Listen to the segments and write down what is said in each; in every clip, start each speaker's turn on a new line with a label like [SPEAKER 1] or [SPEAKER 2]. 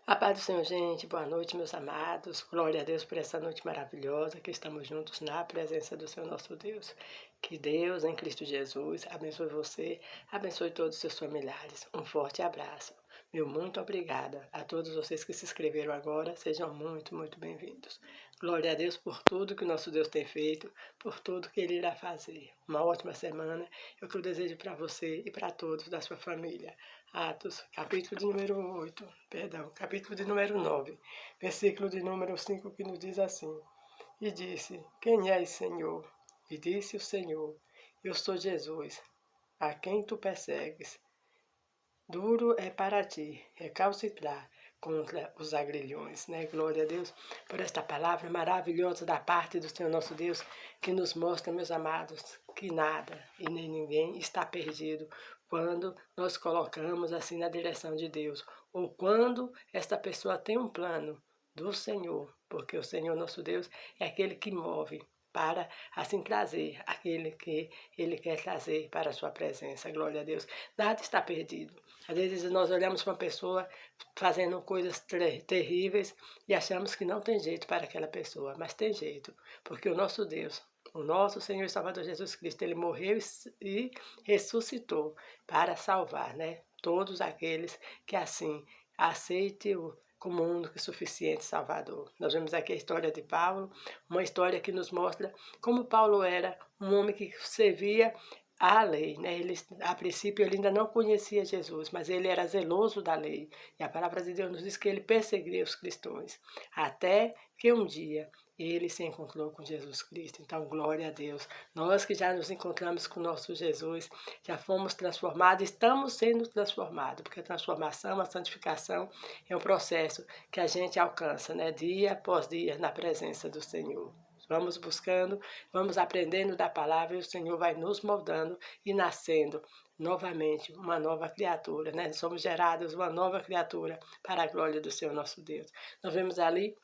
[SPEAKER 1] A paz do Senhor, gente. Boa noite, meus amados. Glória a Deus por essa noite maravilhosa que estamos juntos na presença do Senhor nosso Deus. Que Deus, em Cristo Jesus, abençoe você, abençoe todos os seus familiares. Um forte abraço. Meu muito obrigada a todos vocês que se inscreveram agora. Sejam muito bem-vindos. Glória a Deus por tudo que o nosso Deus tem feito, por tudo que Ele irá fazer. Uma ótima semana. É o que eu desejo para você e para todos da sua família. Atos, capítulo de número 8, capítulo de número 9, versículo de número 5, que nos diz assim: E disse, quem és, Senhor? E disse o Senhor, eu sou Jesus, a quem tu persegues. Duro é para ti recalcitrar contra os agrilhões, né? Glória a Deus por esta palavra maravilhosa da parte do Senhor nosso Deus, que nos mostra, meus amados, que nada e nem ninguém está perdido quando nós colocamos assim na direção de Deus, ou quando esta pessoa tem um plano do Senhor, porque o Senhor nosso Deus é aquele que move para assim trazer aquele que Ele quer trazer para a sua presença. Glória a Deus. Nada está perdido. Às vezes nós olhamos para uma pessoa fazendo coisas terríveis e achamos que não tem jeito para aquela pessoa, mas tem jeito, porque o nosso Deus, o nosso Senhor e Salvador Jesus Cristo, Ele morreu e ressuscitou para salvar, né? Todos aqueles que assim aceitem-o como único e suficiente Salvador. Nós vemos aqui a história de Paulo, uma história que nos mostra como Paulo era um homem que servia à lei, né? Ele, a princípio ele ainda não conhecia Jesus, mas ele era zeloso da lei. E a palavra de Deus nos diz que ele perseguia os cristãos, até que um dia ele se encontrou com Jesus Cristo. Então, glória a Deus. Nós que já nos encontramos com o nosso Jesus, já fomos transformados, estamos sendo transformados, porque a transformação, a santificação é um processo que a gente alcança, né? Dia após dia, na presença do Senhor. Vamos buscando, vamos aprendendo da palavra e o Senhor vai nos moldando e nascendo novamente uma nova criatura, né? Somos gerados uma nova criatura para a glória do Senhor nosso Deus. Nós vemos ali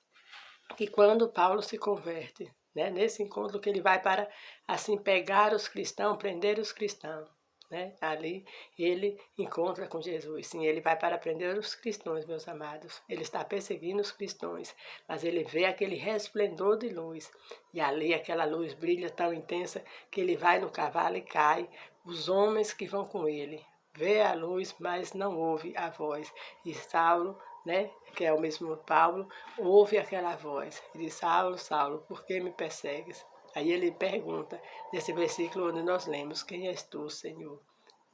[SPEAKER 1] que quando Paulo se converte, né? Nesse encontro que ele vai para assim pegar os cristãos, prender os cristãos, né? Ali ele encontra com Jesus. Sim, ele vai para prender os cristãos, meus amados. Ele está perseguindo os cristãos, mas ele vê aquele resplendor de luz. E ali aquela luz brilha tão intensa que ele vai no cavalo e cai. Os homens que vão com ele vê a luz, mas não ouve a voz. E Saulo, né, que é o mesmo Paulo, ouve aquela voz. E diz, Saulo, Saulo, por que me persegues? Aí ele pergunta, nesse versículo onde nós lemos, quem és tu, Senhor?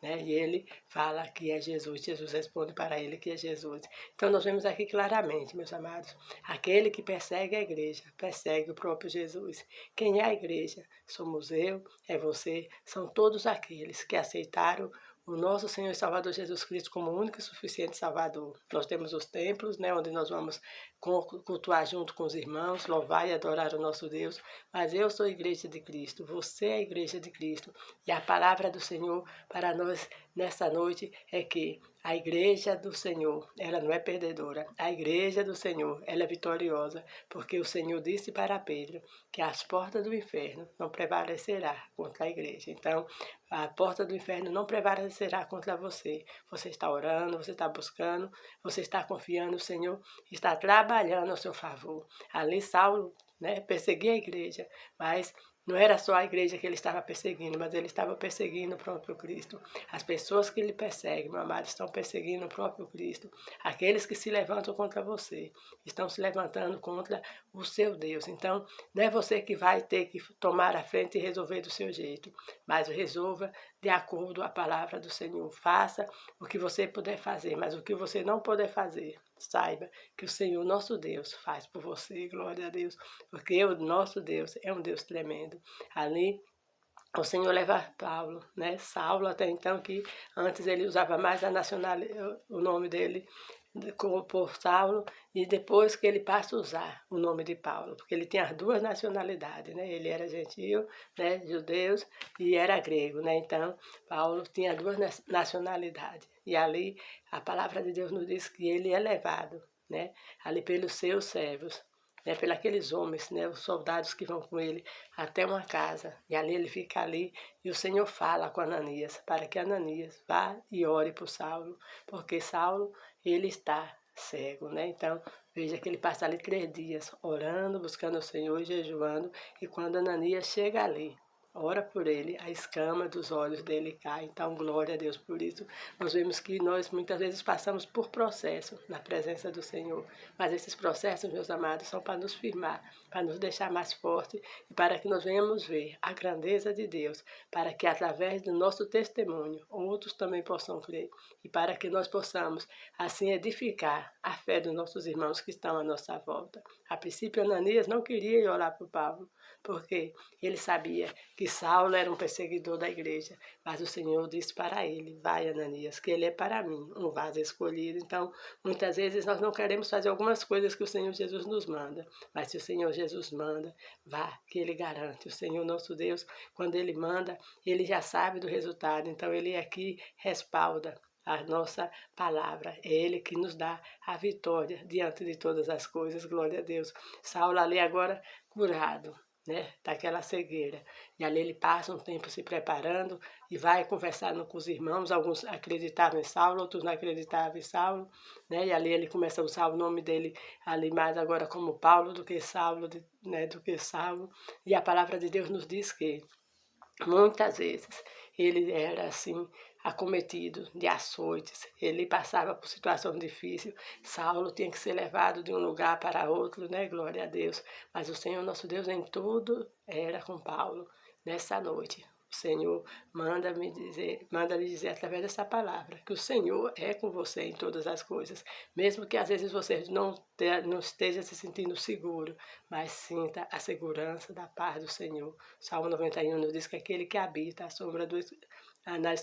[SPEAKER 1] Né? E ele fala que é Jesus. Jesus responde para ele que é Jesus. Então nós vemos aqui claramente, meus amados, aquele que persegue a igreja, persegue o próprio Jesus. Quem é a igreja? Somos eu, é você, são todos aqueles que aceitaram o nosso Senhor e Salvador Jesus Cristo como único e suficiente Salvador. Nós temos os templos, né, onde nós vamos cultuar junto com os irmãos, louvar e adorar o nosso Deus, mas eu sou a igreja de Cristo, você é a igreja de Cristo. E a palavra do Senhor para nós nessa noite é que a igreja do Senhor, ela não é perdedora. A igreja do Senhor, ela é vitoriosa, porque o Senhor disse para Pedro que as portas do inferno não prevalecerá contra a igreja. Então, a porta do inferno não prevalecerá contra você. Você está orando, você está buscando, você está confiando, o Senhor está trabalhando ao seu favor. Ali Saulo, né, perseguia a igreja, mas não era só a igreja que ele estava perseguindo, mas ele estava perseguindo o próprio Cristo. As pessoas que ele persegue, meu amado, estão perseguindo o próprio Cristo. Aqueles que se levantam contra você, estão se levantando contra o seu Deus. Então, não é você que vai ter que tomar a frente e resolver do seu jeito, mas resolva de acordo com a palavra do Senhor. Faça o que você puder fazer, mas o que você não puder fazer, saiba que o Senhor, nosso Deus, faz por você, glória a Deus, porque o nosso Deus é um Deus tremendo. Ali o Senhor leva Paulo, né? Saulo até então, que antes ele usava mais a nacionalidade, o nome dele por Saulo, e depois que ele passa a usar o nome de Paulo, porque ele tinha as duas nacionalidades, né? Ele era gentio, né? Judeus, e era grego, né? Então Paulo tinha duas nacionalidades, e ali a palavra de Deus nos diz que ele é levado, né? Ali pelos seus servos, né, pelos aqueles homens, né, os soldados que vão com ele até uma casa, e ali ele fica ali, e o Senhor fala com Ananias, para que Ananias vá e ore por Saulo, porque Saulo, ele está cego, né? Então, veja que ele passa ali 3 dias orando, buscando o Senhor, jejuando, e quando Ananias chega ali, ora por ele, a escama dos olhos dele cai. Então, glória a Deus por isso. Nós vemos que nós muitas vezes passamos por processo na presença do Senhor, mas esses processos, meus amados, são para nos firmar, para nos deixar mais fortes e para que nós venhamos ver a grandeza de Deus, para que através do nosso testemunho outros também possam crer e para que nós possamos assim edificar a fé dos nossos irmãos que estão à nossa volta. A princípio, Ananias não queria ir orar para Paulo, porque ele sabia que Saulo era um perseguidor da igreja, mas o Senhor disse para ele: vai, Ananias, que ele é para mim um vaso escolhido. Então, muitas vezes nós não queremos fazer algumas coisas que o Senhor Jesus nos manda, mas se o Senhor Jesus manda, vá, que ele garante. O Senhor nosso Deus, quando ele manda, ele já sabe do resultado, então ele aqui respalda a nossa palavra. É Ele que nos dá a vitória diante de todas as coisas, glória a Deus. Saulo ali agora curado, né, daquela cegueira. E ali ele passa um tempo se preparando e vai conversando com os irmãos. Alguns acreditavam em Saulo, outros não acreditavam em Saulo, né? E ali ele começa a usar o nome dele ali mais agora como Paulo do que Saulo, né, do que Saulo. E a palavra de Deus nos diz que muitas vezes ele era assim acometido de açoites, ele passava por situação difícil. Saulo tinha que ser levado de um lugar para outro, né? Glória a Deus. Mas o Senhor nosso Deus em tudo era com Paulo. Nessa noite, o Senhor manda-lhe dizer através dessa palavra que o Senhor é com você em todas as coisas, mesmo que às vezes você não esteja se sentindo seguro, mas sinta a segurança da paz do Senhor. Salmo 91 nos diz que aquele que habita a sombra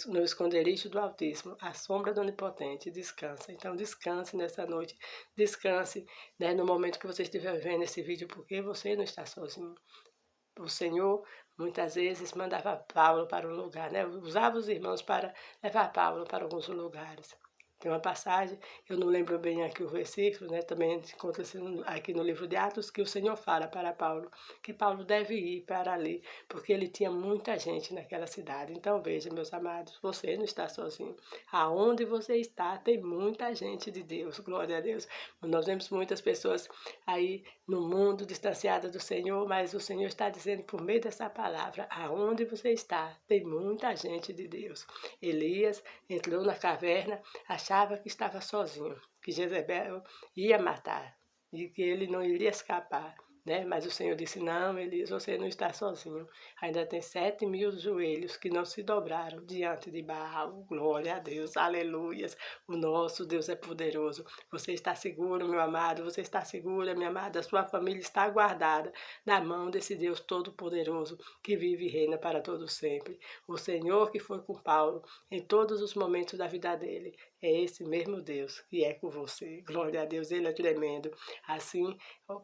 [SPEAKER 1] no esconderijo do Altíssimo, a sombra do Onipotente, descansa. Então descanse nessa noite, descanse, né, no momento que você estiver vendo esse vídeo, porque você não está sozinho. O Senhor muitas vezes mandava Paulo para um lugar, né? Usava os irmãos para levar Paulo para alguns lugares. Tem uma passagem, eu não lembro bem aqui o versículo, né? Também encontra-se aqui no livro de Atos, que o Senhor fala para Paulo que Paulo deve ir para ali, porque ele tinha muita gente naquela cidade. Então veja, meus amados, você não está sozinho. Aonde você está, tem muita gente de Deus, glória a Deus. Nós vemos muitas pessoas aí no mundo distanciadas do Senhor, mas o Senhor está dizendo por meio dessa palavra: aonde você está, tem muita gente de Deus. Elias entrou na caverna, achava que estava sozinho, que Jezebel ia matar e que ele não iria escapar, né? Mas o Senhor disse: não, Elias, você não está sozinho. Ainda tem 7.000 joelhos que não se dobraram diante de Baal. Glória a Deus, aleluias. O nosso Deus é poderoso. Você está seguro, meu amado, você está segura, minha amada. A sua família está guardada na mão desse Deus todo-poderoso que vive e reina para todo sempre. O Senhor que foi com Paulo em todos os momentos da vida dele é esse mesmo Deus que é com você. Glória a Deus, ele é tremendo. Assim,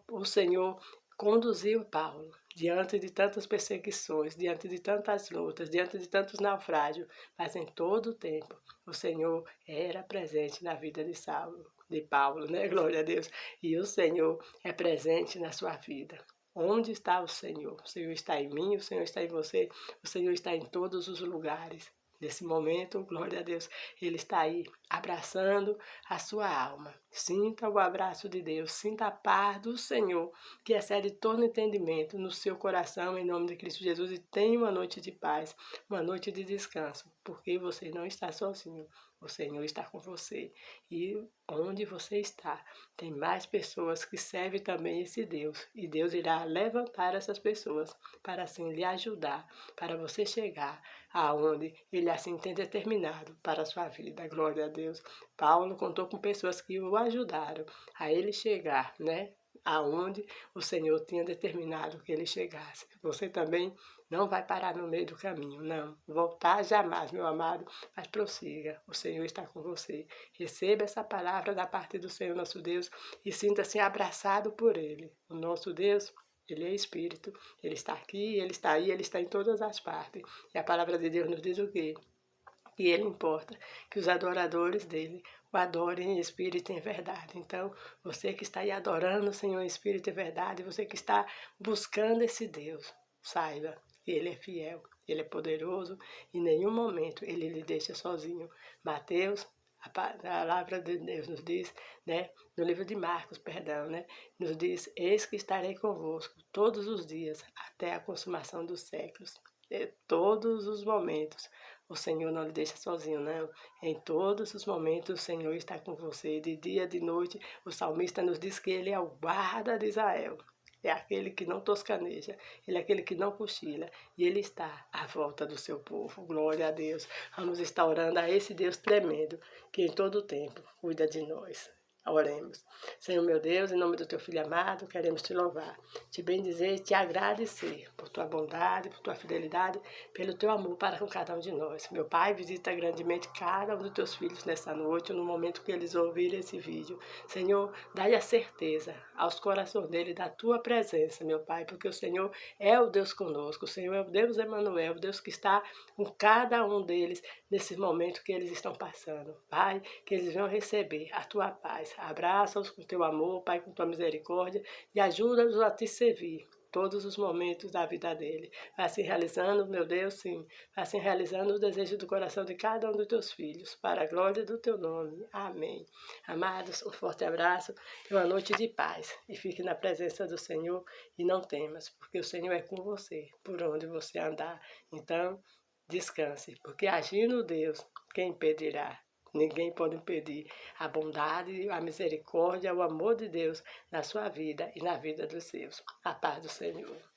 [SPEAKER 1] o Senhor conduziu Paulo diante de tantas perseguições, diante de tantas lutas, diante de tantos naufrágios, mas em todo o tempo o Senhor era presente na vida de Paulo, né? Glória a Deus. E o Senhor é presente na sua vida. Onde está o Senhor? O Senhor está em mim, o Senhor está em você, o Senhor está em todos os lugares. Nesse momento, glória a Deus, Ele está aí abraçando a sua alma. Sinta o abraço de Deus, sinta a paz do Senhor, que excede todo entendimento no seu coração, em nome de Cristo Jesus, e tenha uma noite de paz, uma noite de descanso, porque você não está sozinho, o Senhor está com você. E onde você está, tem mais pessoas que servem também esse Deus, e Deus irá levantar essas pessoas para assim lhe ajudar, para você chegar aonde Ele assim tem determinado para a sua vida. Glória a Deus. Paulo contou com pessoas que o ajudaram a ele chegar, né? Aonde o Senhor tinha determinado que ele chegasse. Você também não vai parar no meio do caminho, não. Voltar jamais, meu amado, mas prossiga. O Senhor está com você. Receba essa palavra da parte do Senhor nosso Deus e sinta-se abraçado por Ele. O nosso Deus, Ele é Espírito, Ele está aqui, Ele está aí, Ele está em todas as partes. E a palavra de Deus nos diz o quê? Que Ele importa que os adoradores dele o adorem em espírito e em verdade. Então, você que está aí adorando o Senhor em espírito e verdade, você que está buscando esse Deus, saiba que Ele é fiel, Ele é poderoso, e em nenhum momento Ele lhe deixa sozinho. Mateus A palavra de Deus nos diz, né, no livro de Marcos, perdão, né, nos diz: eis que estarei convosco todos os dias, até a consumação dos séculos. Todos os momentos. O Senhor não lhe deixa sozinho, não. Em todos os momentos o Senhor está com você, de dia, de noite. O salmista nos diz que Ele é o guarda de Israel. É aquele que não toscaneja, Ele é aquele que não cochila, e Ele está à volta do seu povo. Glória a Deus. Vamos estar orando a esse Deus tremendo, que em todo o tempo cuida de nós. Oremos. Senhor meu Deus, em nome do teu Filho amado, queremos te louvar, te bendizer e te agradecer por tua bondade, por tua fidelidade, pelo teu amor para com cada um de nós. Meu Pai, visita grandemente cada um dos teus filhos nessa noite, no momento que eles ouvirem esse vídeo. Senhor, dá-lhe a certeza aos corações deles da tua presença, meu Pai, porque o Senhor é o Deus conosco, o Senhor é o Deus Emanuel, o Deus que está com cada um deles nesse momento que eles estão passando. Pai, que eles venham receber a tua paz. Abraça-os com teu amor, Pai, com tua misericórdia, e ajuda-os a te servir todos os momentos da vida dele. Vai se realizando, meu Deus, sim, vai se realizando os desejos do coração de cada um dos teus filhos, para a glória do teu nome. Amém. Amados, um forte abraço e uma noite de paz. E fique na presença do Senhor e não temas, porque o Senhor é com você, por onde você andar. Então, descanse, porque agindo Deus, quem impedirá? Ninguém pode impedir a bondade, a misericórdia, o amor de Deus na sua vida e na vida dos seus. A paz do Senhor.